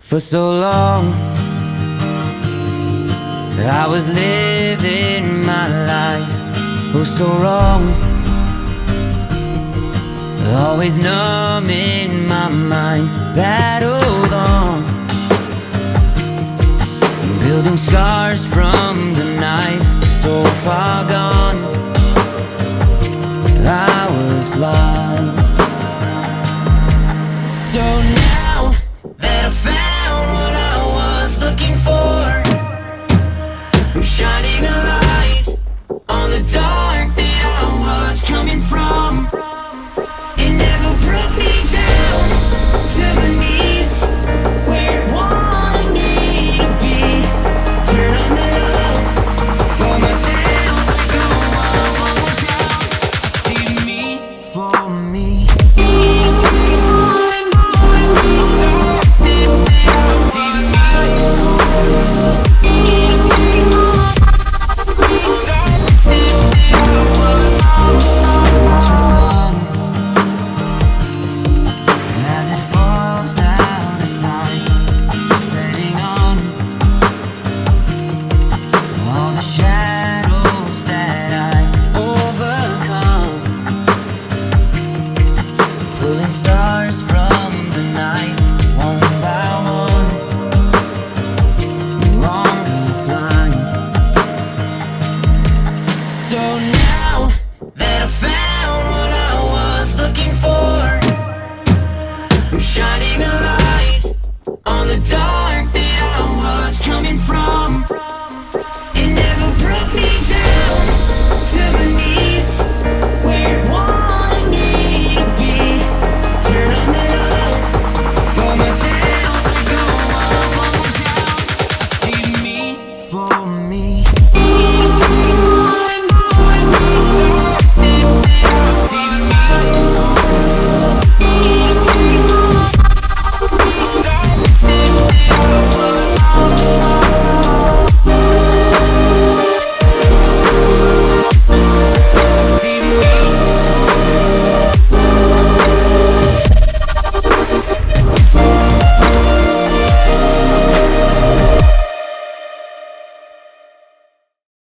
For so long I was living my life, oh so wrong, always numb in my mind, battled on, building scars from the knife, so far gone, I was blind. So now that I found what I was looking for, I'm shining a light on the dark that I was coming from. It never brought me down to my knees, where it wanted me to be. Turn on the love for myself, like oh I want down. I see me for me. Pulling stars from the night, won't